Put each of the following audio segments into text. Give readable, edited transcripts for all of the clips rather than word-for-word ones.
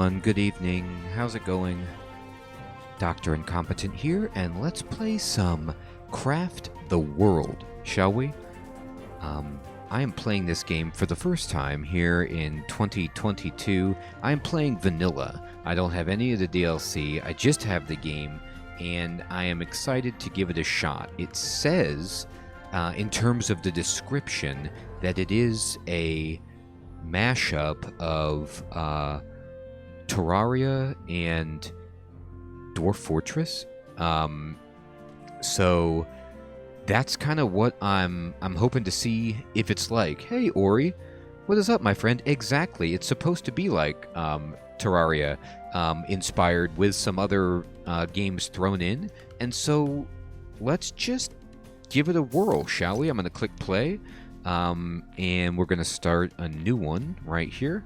everyone, good evening. How's it going? Dr. Incompetent here, and let's play some Craft the World, shall we? I am playing this game for the first time here in 2022. I am playing vanilla. I don't have any of the DLC, I just have the game, and I am excited to give it a shot. It says, in terms of the description, that it is a mashup of Terraria and Dwarf Fortress. So that's kind of what I'm hoping to see if it's like. Hey Ori, what is up, my friend? Exactly, it's supposed to be like Terraria, inspired with some other games thrown in, and so let's just give it a whirl, shall we? I'm going to click play, and we're going to start a new one right here.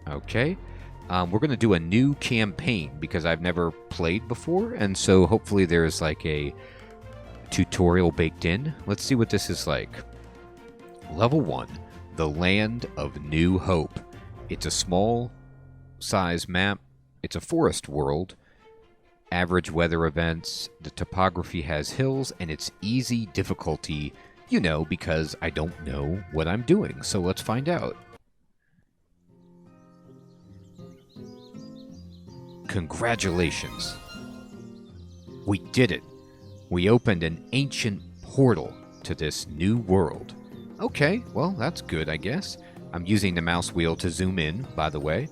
Okay. We're going to do a new campaign because I've never played before, and so hopefully there's like a tutorial baked in. Let's see what this is like. Level 1, the Land of New Hope. It's a small size map. It's a forest world. Average weather events. The topography has hills, and it's easy difficulty, you know, because I don't know what I'm doing. So let's find out. Congratulations. We did it. We opened an ancient portal to this new world. Okay, well, that's good, I guess. I'm using the mouse wheel to zoom in, by the way.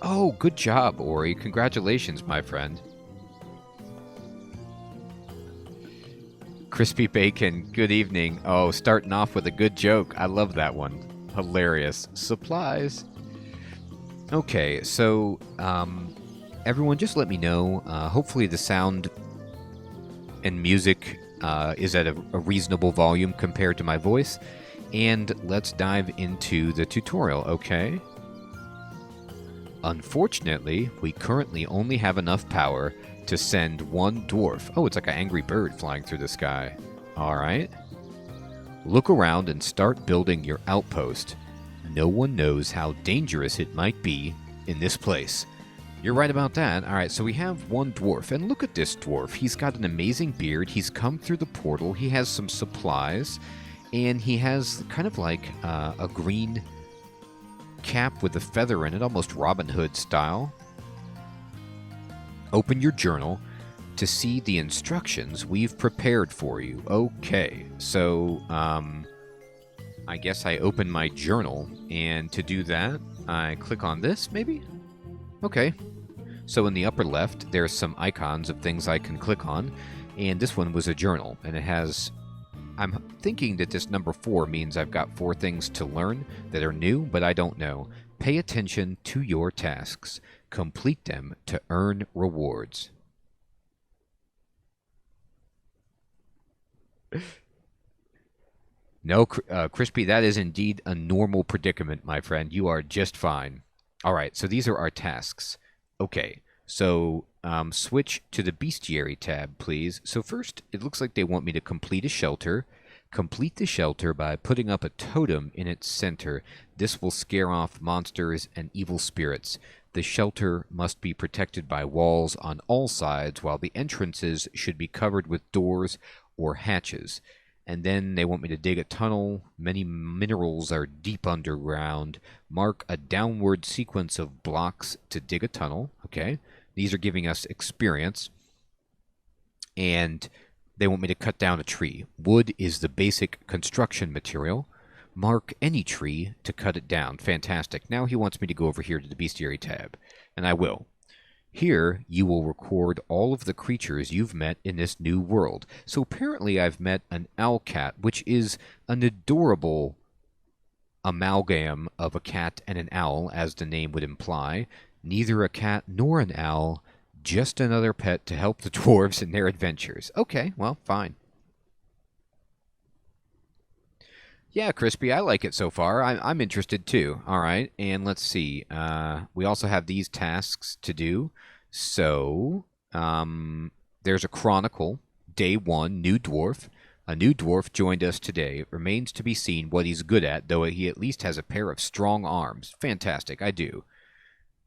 Oh, good job, Ori. Congratulations, my friend. Crispy Bacon, good evening. Oh, starting off with a good joke. I love that one. Hilarious. Supplies. Okay, so everyone just let me know. Hopefully the sound and music is at a reasonable volume compared to my voice. And let's dive into the tutorial, okay? Unfortunately, we currently only have enough power to send one dwarf. Oh, it's like an angry bird flying through the sky. Alright. Look around and start building your outpost. No one knows how dangerous it might be in this place. You're right about that. Alright, so we have one dwarf, and look at this dwarf. He's got an amazing beard. He's come through the portal. He has some supplies, and he has kind of like a green cap with a feather in it, almost Robin Hood style. Open your journal to see the instructions we've prepared for you. Okay, so I guess I open my journal, and to do that, I click on this, maybe? Okay. So in the upper left, there's some icons of things I can click on, and this one was a journal, and it has... I'm thinking that this number 4 means I've got 4 things to learn that are new, but I don't know. Pay attention to your tasks. Complete them to earn rewards. No, Crispy, that is indeed a normal predicament, my friend. You are just fine. All right, so these are our tasks. Okay, so switch to the Bestiary tab, please. So first, it looks like they want me to complete a shelter. Complete the shelter by putting up a totem in its center. This will scare off monsters and evil spirits. The shelter must be protected by walls on all sides, while the entrances should be covered with doors or hatches. And then they want me to dig a tunnel. Many minerals are deep underground. Mark a downward sequence of blocks to dig a tunnel. Okay. These are giving us experience. And they want me to cut down a tree. Wood is the basic construction material. Mark any tree to cut it down. Fantastic. Now he wants me to go over here to the Bestiary tab. And I will. Here, you will record all of the creatures you've met in this new world. So apparently I've met an owl cat, which is an adorable amalgam of a cat and an owl, as the name would imply. Neither a cat nor an owl, just another pet to help the dwarves in their adventures. Okay, well, fine. Yeah, Crispy, I like it so far. I'm interested too. All right, and let's see. We also have these tasks to do. So, there's a chronicle. Day 1, new dwarf. A new dwarf joined us today. It remains to be seen what he's good at, though he at least has a pair of strong arms. Fantastic, I do.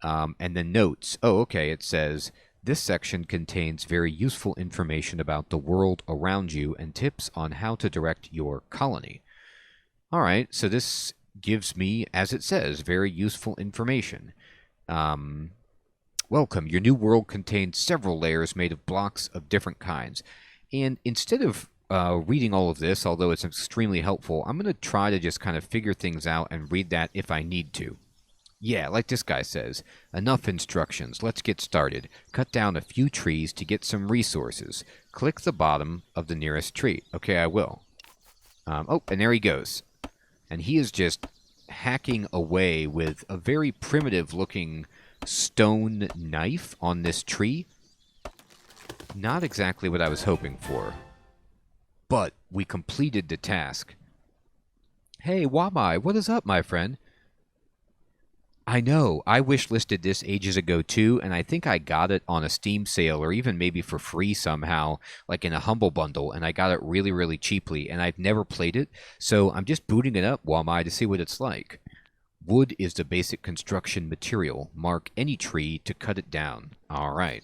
And then notes. Oh, okay, it says, this section contains very useful information about the world around you and tips on how to direct your colony. All right, so this gives me, as it says, very useful information. Welcome. Your new world contains several layers made of blocks of different kinds. And instead of reading all of this, although it's extremely helpful, I'm going to try to just kind of figure things out and read that if I need to. Yeah, like this guy says, enough instructions. Let's get started. Cut down a few trees to get some resources. Click the bottom of the nearest tree. Okay, I will. Oh, and there he goes. And he is just hacking away with a very primitive-looking stone knife on this tree. Not exactly what I was hoping for. But we completed the task. Hey, Wamai, what is up, my friend? I know. I wish-listed this ages ago, too, and I think I got it on a Steam sale or even maybe for free somehow, like in a Humble Bundle, and I got it really, really cheaply, and I've never played it, so I'm just booting it up, Wamai, to see what it's like. Wood is the basic construction material. Mark any tree to cut it down. All right.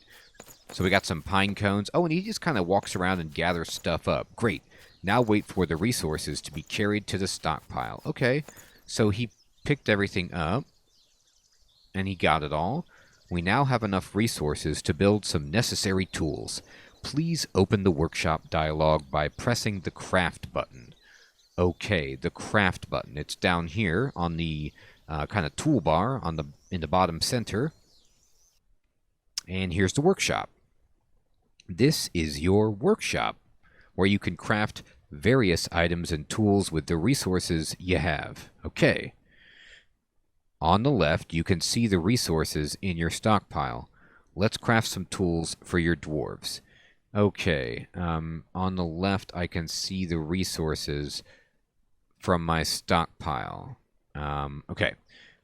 So we got some pine cones. Oh, and he just kind of walks around and gathers stuff up. Great. Now wait for the resources to be carried to the stockpile. Okay. So he picked everything up. And he got it all. We now have enough resources to build some necessary tools. Please open the workshop dialog by pressing the craft button. Okay, the craft button. It's down here on the kind of toolbar in the bottom center. And here's the workshop. This is your workshop, where you can craft various items and tools with the resources you have. Okay. On the left, you can see the resources in your stockpile. Let's craft some tools for your dwarves. Okay, on the left, I can see the resources from my stockpile. Okay,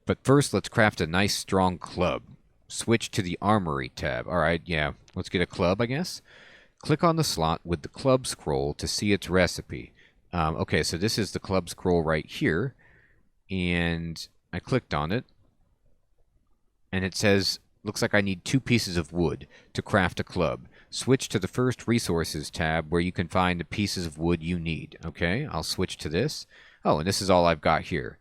but first, let's craft a nice, strong club. Switch to the Armory tab. All right, yeah, let's get a club, I guess. Click on the slot with the club scroll to see its recipe. Okay, so this is the club scroll right here, and I clicked on it, and it says, looks like I need 2 pieces of wood to craft a club. Switch to the first resources tab where you can find the pieces of wood you need. Okay, I'll switch to this. Oh, and this is all I've got here.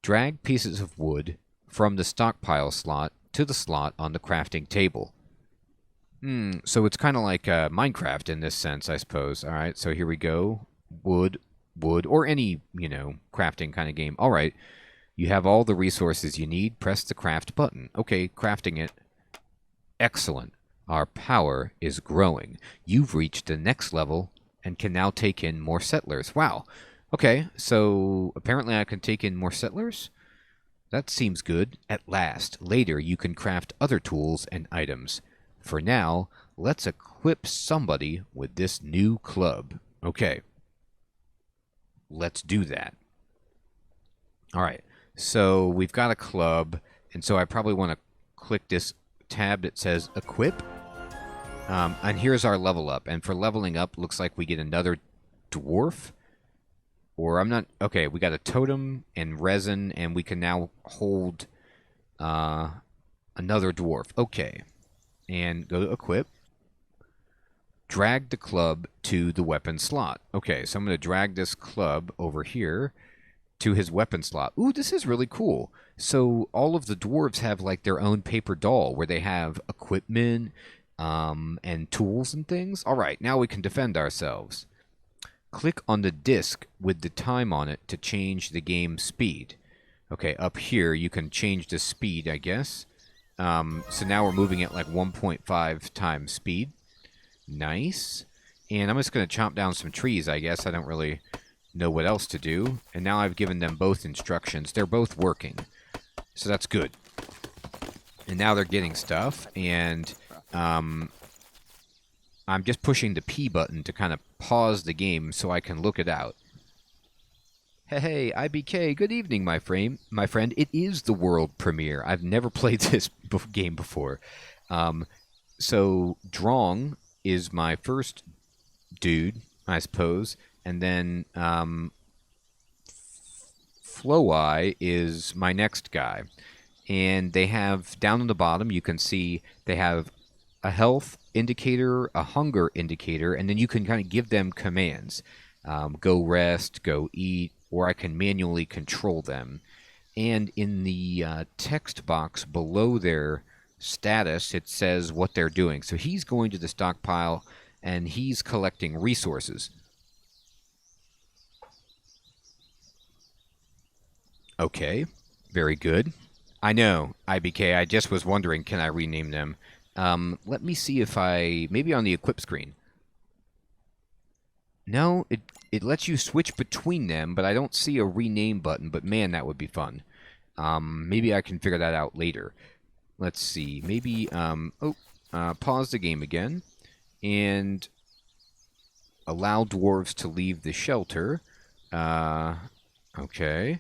Drag pieces of wood from the stockpile slot to the slot on the crafting table. So it's kind of like Minecraft in this sense, I suppose. All right, so here we go. Wood, or any, crafting kind of game. All right. You have all the resources you need. Press the craft button. Okay, crafting it. Excellent. Our power is growing. You've reached the next level and can now take in more settlers. Wow. Okay, so apparently I can take in more settlers? That seems good. At last. Later, you can craft other tools and items. For now, let's equip somebody with this new club. Okay. Let's do that. All right. So we've got a club, and so I probably want to click this tab that says Equip. And here's our level up. And for leveling up, looks like we get another dwarf. Or I'm not... Okay, we got a totem and resin, and we can now hold another dwarf. Okay. And go to Equip. Drag the club to the weapon slot. Okay, so I'm going to drag this club over here to his weapon slot. Ooh, this is really cool. So all of the dwarves have like their own paper doll where they have equipment and tools and things. All right, now we can defend ourselves. Click on the disc with the time on it to change the game speed. Okay, up here you can change the speed, I guess. So now we're moving at like 1.5 times speed. Nice. And I'm just going to chomp down some trees, I guess. I don't really know what else to do. And now I've given them both instructions. They're both working. So that's good. And now they're getting stuff. And I'm just pushing the P button to kind of pause the game so I can look it out. Hey, IBK, good evening, my friend. It is the world premiere. I've never played this game before. So Drong is my first dude, I suppose. And then Floweye is my next guy. And they have, down on the bottom, you can see they have a health indicator, a hunger indicator, and then you can kind of give them commands. Go rest, go eat, or I can manually control them. And in the text box below their status, it says what they're doing. So he's going to the stockpile, and he's collecting resources. Okay, very good. I know, IBK. I just was wondering, can I rename them? Let me see if maybe on the equip screen. No, it lets you switch between them, but I don't see a rename button. But man, that would be fun. Maybe I can figure that out later. Let's see. Maybe pause the game again and allow dwarves to leave the shelter. Okay.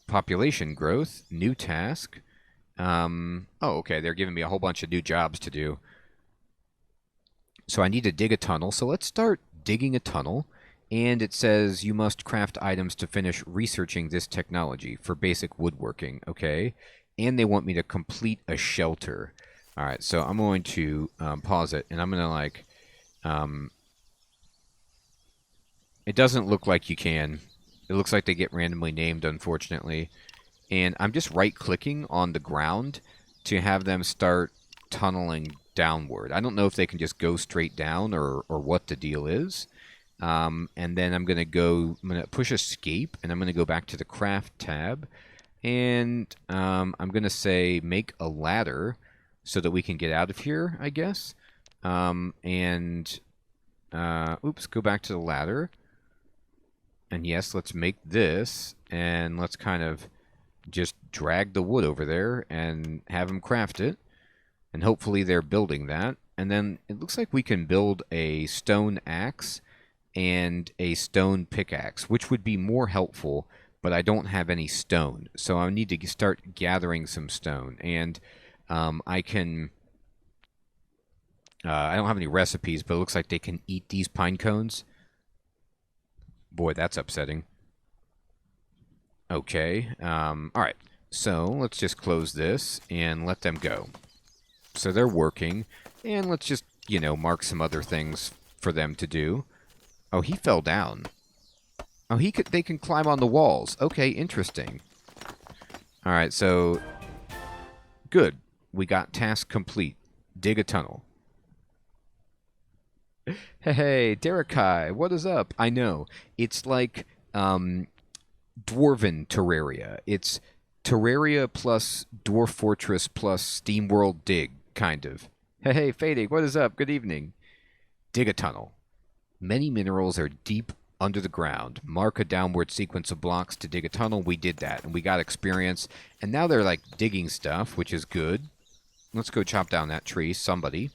Population growth, new task. Okay, they're giving me a whole bunch of new jobs to do. So I need to dig a tunnel. So let's start digging a tunnel. And it says you must craft items to finish researching this technology for basic woodworking. Okay. And they want me to complete a shelter. All right, so I'm going to pause it. And I'm going to like... it doesn't look like you can. It looks like they get randomly named, unfortunately. And I'm just right-clicking on the ground to have them start tunneling downward. I don't know if they can just go straight down or what the deal is. And then I'm going to push escape, and I'm going to go back to the craft tab. And I'm going to say make a ladder so that we can get out of here, I guess. Oops, go back to the ladder. And yes, let's make this, and let's kind of just drag the wood over there and have them craft it. And hopefully they're building that. And then it looks like we can build a stone axe and a stone pickaxe, which would be more helpful, but I don't have any stone. So I need to start gathering some stone. And I can... I don't have any recipes, but it looks like they can eat these pine cones. Boy, that's upsetting. Okay. All right. So let's just close this and let them go. So they're working. And let's just, mark some other things for them to do. Oh, he fell down. Oh, they can climb on the walls. Okay, interesting. All right, so good. We got task complete. Dig a tunnel. Hey, Derekai, what is up? I know. It's like Dwarven Terraria. It's Terraria plus Dwarf Fortress plus Steamworld Dig, kind of. Hey, Fading, what is up? Good evening. Dig a tunnel. Many minerals are deep under the ground. Mark a downward sequence of blocks to dig a tunnel. We did that, and we got experience. And now they're, like, digging stuff, which is good. Let's go chop down that tree, somebody.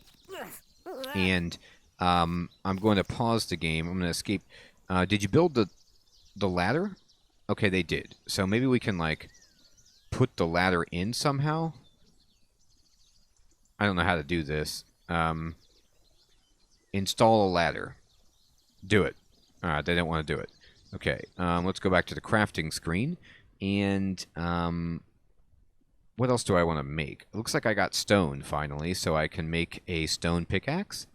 And... I'm going to pause the game. I'm going to escape. Did you build the ladder? Okay, they did. So maybe we can, like, put the ladder in somehow? I don't know how to do this. Install a ladder. Do it. Alright, they don't want to do it. Okay, let's go back to the crafting screen. And, what else do I want to make? It looks like I got stone, finally, so I can make a stone pickaxe.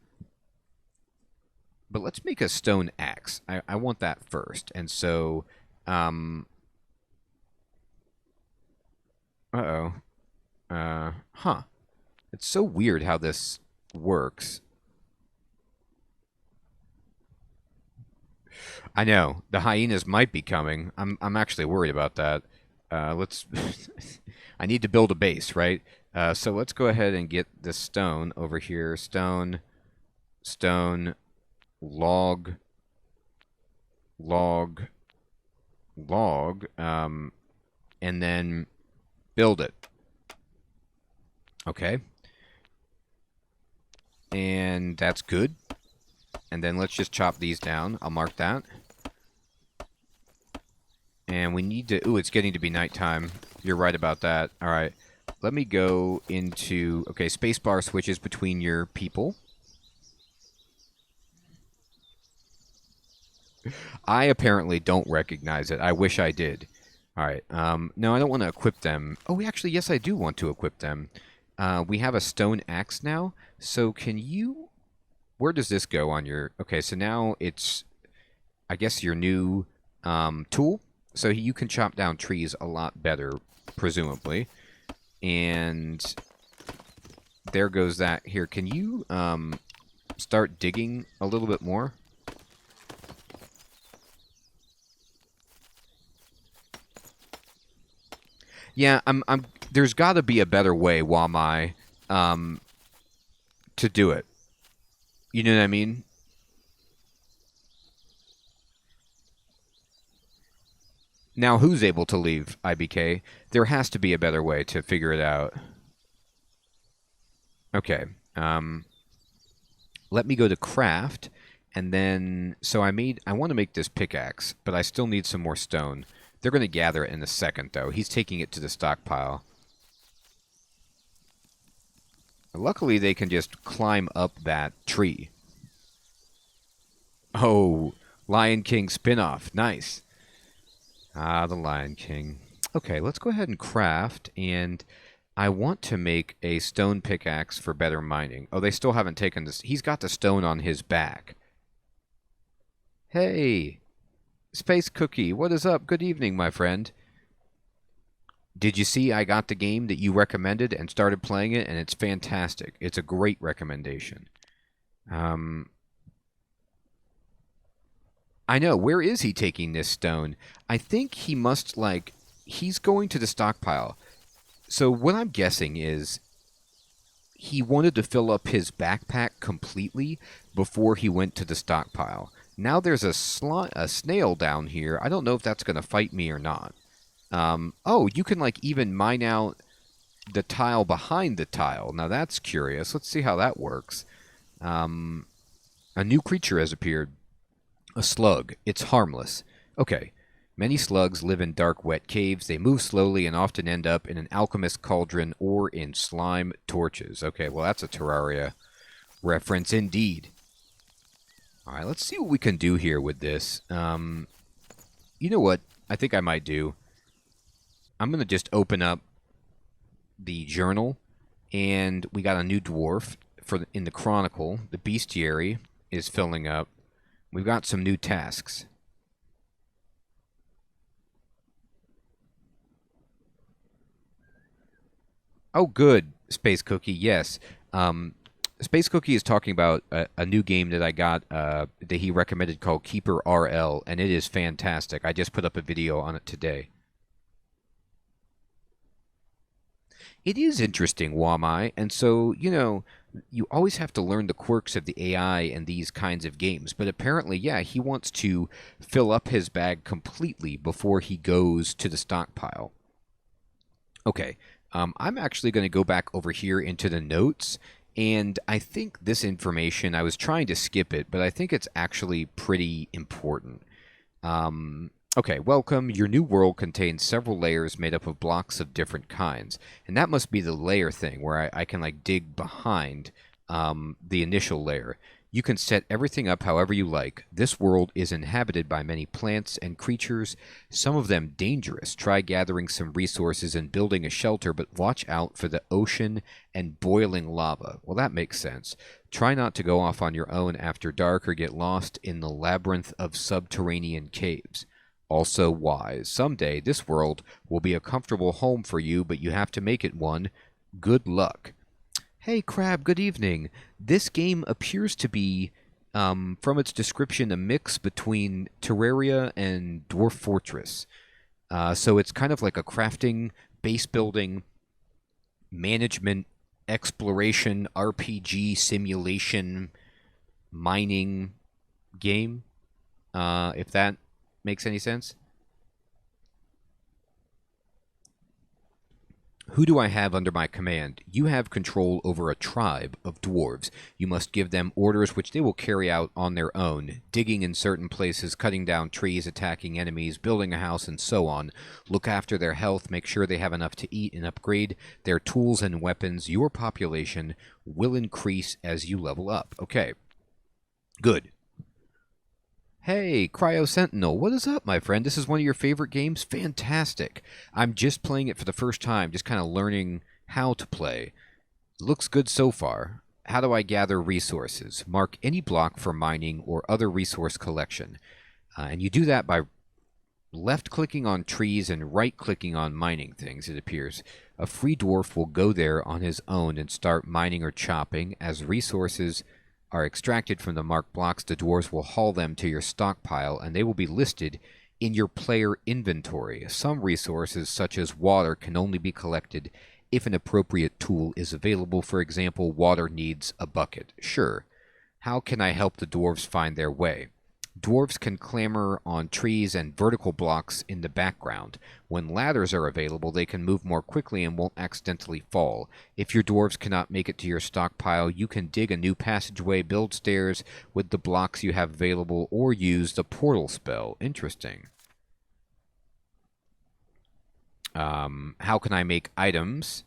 But let's make a stone axe. I want that first. And so, uh-oh. Huh. It's so weird how this works. I know. The hyenas might be coming. I'm actually worried about that. Let's... I need to build a base, right? So let's go ahead and get the stone over here. Stone... log, and then build it. Okay. And that's good. And then let's just chop these down. I'll mark that. And we need to... Ooh, it's getting to be nighttime. You're right about that. All right. Let me go into... Okay, spacebar switches between your people. I apparently don't recognize it. I wish I did. All right. No, I don't want to equip them. Oh, actually, yes, I do want to equip them. We have a stone axe now. So can you... Where does this go on your... Okay, so now it's, I guess, your new tool. So you can chop down trees a lot better, presumably. And there goes that. Here, can you start digging a little bit more? Yeah, there's got to be a better way, Wamai, to do it. You know what I mean? Now, who's able to leave IBK? There has to be a better way to figure it out. Okay. Let me go to craft, and then... So I want to make this pickaxe, but I still need some more stone. They're going to gather it in a second, though. He's taking it to the stockpile. Luckily, they can just climb up that tree. Oh, Lion King spin-off. Nice. Ah, the Lion King. Okay, let's go ahead and craft, and I want to make a stone pickaxe for better mining. Oh, they still haven't taken this. He's got the stone on his back. Hey, Space Cookie, what is up? Good evening, my friend. Did you see I got the game that you recommended and started playing it, and it's fantastic. It's a great recommendation. I know. Where is he taking this stone? I think he must, like... He's going to the stockpile. So what I'm guessing is he wanted to fill up his backpack completely before he went to the stockpile. Now there's a snail down here. I don't know if that's going to fight me or not. Oh, you can, like, even mine out the tile behind the tile. Now that's curious. Let's see how that works. A new creature has appeared. A slug. It's harmless. Okay. Many slugs live in dark, wet caves. They move slowly and often end up in an alchemist cauldron or in slime torches. Okay, well, that's a Terraria reference indeed. All right, let's see what we can do here with this. You know what I think I might do? I'm going to just open up the journal, and we got a new dwarf in the chronicle. The bestiary is filling up. We've got some new tasks. Oh, good, Space Cookie. Yes. Space Cookie is talking about a new game that I got that he recommended called Keeper RL, and it is fantastic. I just put up a video on it today. It is interesting, Wamai, and so, you know, you always have to learn the quirks of the AI in these kinds of games. But apparently, yeah, he wants to fill up his bag completely before he goes to the stockpile. Okay, I'm actually going to go back over here into the notes, and I think this information, I was trying to skip it, but I think it's actually pretty important. Okay, welcome. Your new world contains several layers made up of blocks of different kinds. And that must be the layer thing, where I can, like, dig behind the initial layer. You can set everything up however you like. This world is inhabited by many plants and creatures, some of them dangerous. Try gathering some resources and building a shelter, but watch out for the ocean and boiling lava. Well, that makes sense. Try not to go off on your own after dark or get lost in the labyrinth of subterranean caves. Also wise. Someday, this world will be a comfortable home for you, but you have to make it one. Good luck. Hey, Crab, good evening. This game appears to be, from its description, a mix between Terraria and Dwarf Fortress. So it's kind of like a crafting, base building, management, exploration, RPG, simulation, mining game, if that makes any sense. Who do I have under my command? You have control over a tribe of dwarves. You must give them orders which they will carry out on their own, digging in certain places, cutting down trees, attacking enemies, building a house, and so on. Look after their health, make sure they have enough to eat, and upgrade their tools and weapons. Your population will increase as you level up. Okay. Good. Hey, Cryo Sentinel, what is up, my friend? This is one of your favorite games? Fantastic. I'm just playing it for the first time, just kind of learning how to play. Looks good so far. How do I gather resources? Mark any block for mining or other resource collection. And you do that by left-clicking on trees and right-clicking on mining things, it appears. A free dwarf will go there on his own and start mining or chopping. As resources are extracted from the marked blocks, the dwarves will haul them to your stockpile, and they will be listed in your player inventory. Some resources, such as water, can only be collected if an appropriate tool is available. For example, water needs a bucket. Sure. How can I help the dwarves find their way? Dwarves can clamber on trees and vertical blocks in the background. When ladders are available, they can move more quickly and won't accidentally fall. If your dwarves cannot make it to your stockpile, you can dig a new passageway, build stairs with the blocks you have available, or use the portal spell. Interesting. How can I make items?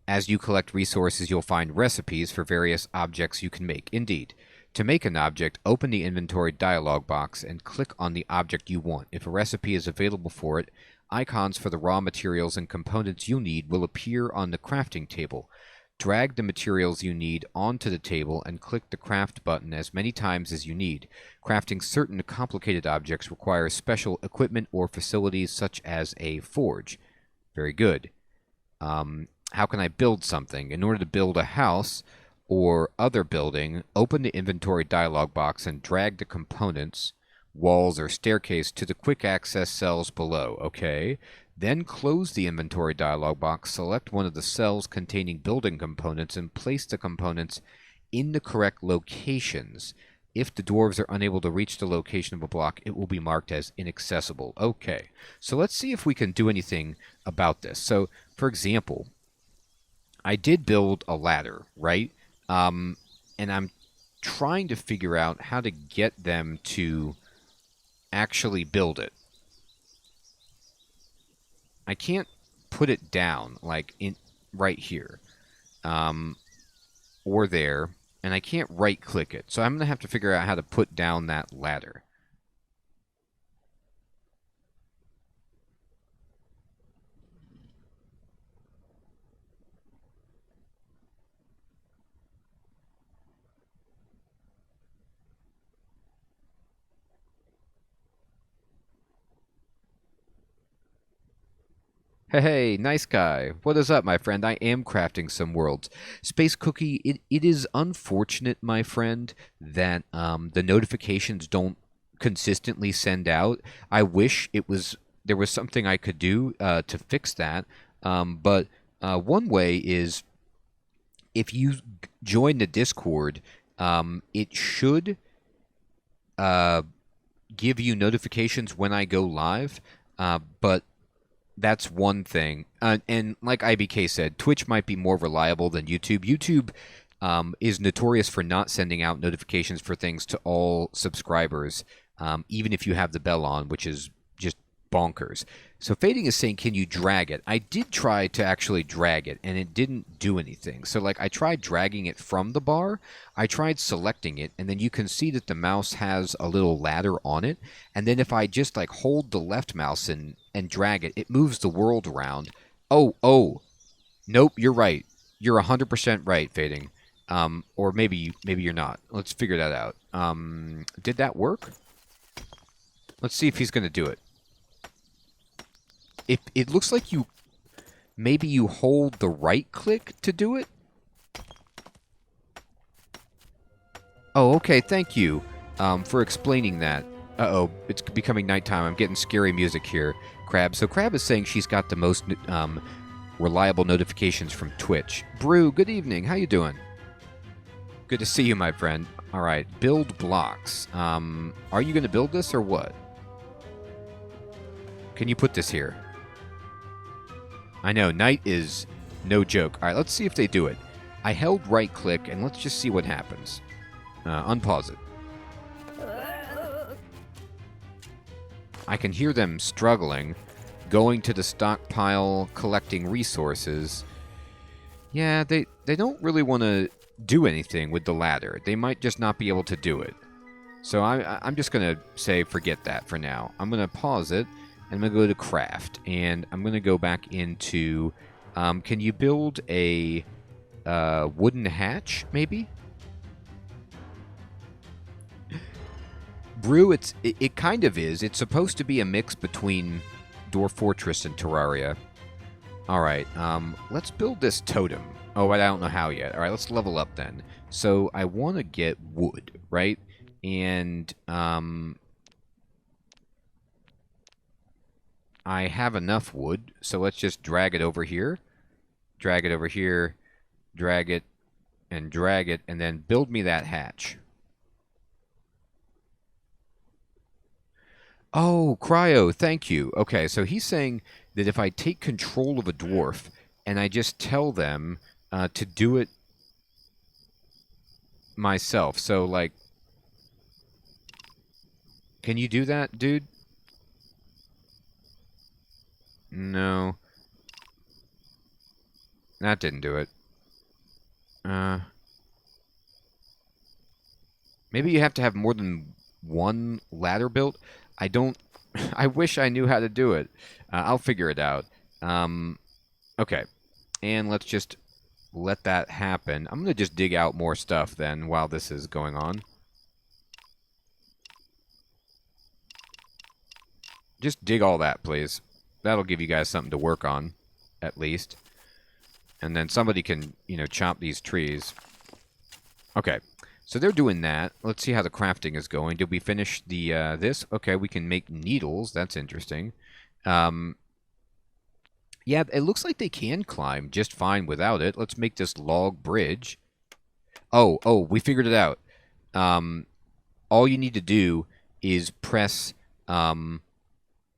As you collect resources, you'll find recipes for various objects you can make. Indeed. To make an object, open the inventory dialog box and click on the object you want. If a recipe is available for it, icons for the raw materials and components you need will appear on the crafting table. Drag the materials you need onto the table and click the craft button as many times as you need. Crafting certain complicated objects requires special equipment or facilities such as a forge. Very good. How can I build something? In order to build a house or other building, open the inventory dialog box and drag the components, walls, or staircase to the quick access cells below. Okay. Then close the inventory dialog box, select one of the cells containing building components, and place the components in the correct locations. If the dwarves are unable to reach the location of a block, it will be marked as inaccessible. Okay. So let's see if we can do anything about this. So, for example, I did build a ladder, right? And I'm trying to figure out how to get them to actually build it. I can't put it down, like, right here. Or there. And I can't right-click it. So I'm going to have to figure out how to put down that ladder. Hey, nice guy. What is up, my friend? I am crafting some worlds. Space Cookie, it is unfortunate, my friend, that the notifications don't consistently send out. I wish there was something I could do to fix that. But one way is if you join the Discord, it should give you notifications when I go live. But that's one thing. And like IBK said, Twitch might be more reliable than YouTube. YouTube is notorious for not sending out notifications for things to all subscribers, even if you have the bell on, which is just bonkers. So Fading is saying, can you drag it? I did try to actually drag it, and it didn't do anything. So, like, I tried dragging it from the bar. I tried selecting it, and then you can see that the mouse has a little ladder on it. And then if I just, like, hold the left mouse and drag it, it moves the world around. Oh. Nope, you're right. You're 100% right, Fading. Or maybe you're not. Let's figure that out. Did that work? Let's see if he's going to do it. It looks like maybe you hold the right click to do it. Oh, okay, thank you for explaining that. Uh-oh, it's becoming nighttime. I'm getting scary music here, Crab. So Crab is saying she's got the most reliable notifications from Twitch. Brew, good evening. How you doing? Good to see you, my friend. All right, build blocks. Are you going to build this or what? Can you put this here? I know, night is no joke. All right, let's see if they do it. I held right-click, and let's just see what happens. Unpause it. I can hear them struggling, going to the stockpile, collecting resources. Yeah, they don't really want to do anything with the ladder. They might just not be able to do it. So I'm just going to say forget that for now. I'm going to pause it, and I'm going to go to craft, and I'm going to go back into... can you build a wooden hatch, maybe? Brew, it kind of is. It's supposed to be a mix between Dwarf Fortress and Terraria. All right, let's build this totem. Oh, I don't know how yet. All right, let's level up then. So I want to get wood, right? And I have enough wood, so let's just drag it over here. Drag it over here, drag it, and then build me that hatch. Oh, Cryo, thank you. Okay, so he's saying that if I take control of a dwarf and I just tell them to do it myself. So, like, can you do that, dude? No. That didn't do it. Maybe you have to have more than one ladder built. I don't... I wish I knew how to do it. I'll figure it out. Okay. And let's just let that happen. I'm going to just dig out more stuff then while this is going on. Just dig all that, please. That'll give you guys something to work on, at least. And then somebody can, you know, chop these trees. Okay. So they're doing that. Let's see how the crafting is going. Did we finish the this? Okay, we can make needles. That's interesting. Yeah, it looks like they can climb just fine without it. Let's make this log bridge. Oh, we figured it out. All you need to do is press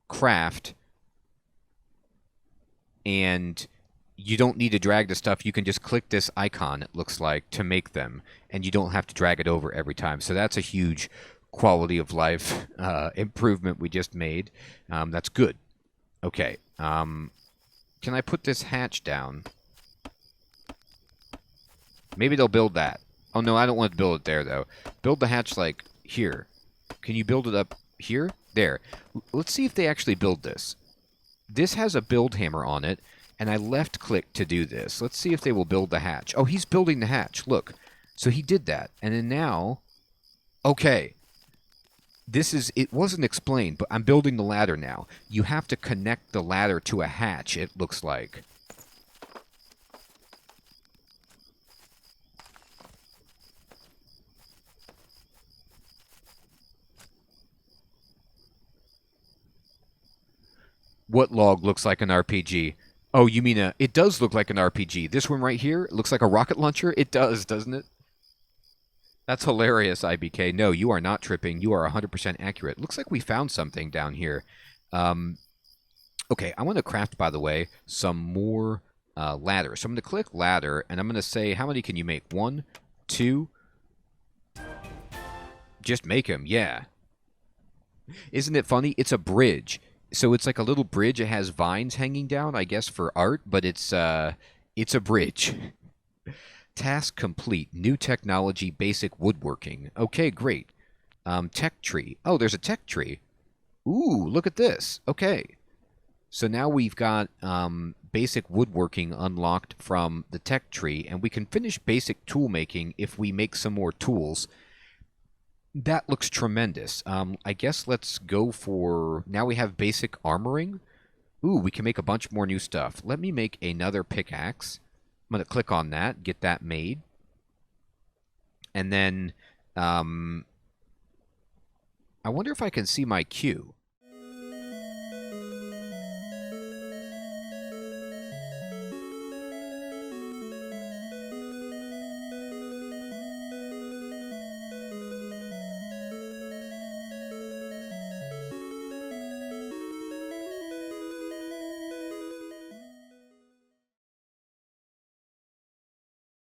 craft, and you don't need to drag the stuff. You can just click this icon, it looks like, to make them, and you don't have to drag it over every time. So that's a huge quality of life improvement we just made. That's good. Okay. Can I put this hatch down? Maybe they'll build that. Oh, no, I don't want to build it there, though. Build the hatch, like, here. Can you build it up here? There. Let's see if they actually build this. This has a build hammer on it, and I left-click to do this. Let's see if they will build the hatch. Oh, he's building the hatch. Look. So he did that. And then now... Okay. This is... It wasn't explained, but I'm building the ladder now. You have to connect the ladder to a hatch, it looks like. What log looks like an RPG? Oh, you mean it does look like an RPG. This one right here, it looks like a rocket launcher? It does, doesn't it? That's hilarious, IBK. No, you are not tripping. You are 100% accurate. Looks like we found something down here. Okay, I want to craft, by the way, some more ladders. So I'm going to click ladder, and I'm going to say, how many can you make? 1, 2. Just make them, yeah. Isn't it funny? It's a bridge. So it's like a little bridge. It has vines hanging down, I guess, for art, but it's a bridge. Task complete. New technology, basic woodworking. Okay, great. Tech tree. Oh, there's a tech tree. Ooh, look at this. Okay. So now we've got basic woodworking unlocked from the tech tree, and we can finish basic tool making if we make some more tools. That looks tremendous. I guess let's go for... Now we have basic armoring. Ooh, we can make a bunch more new stuff. Let me make another pickaxe. I'm going to click on that, get that made. And then... I wonder if I can see my queue.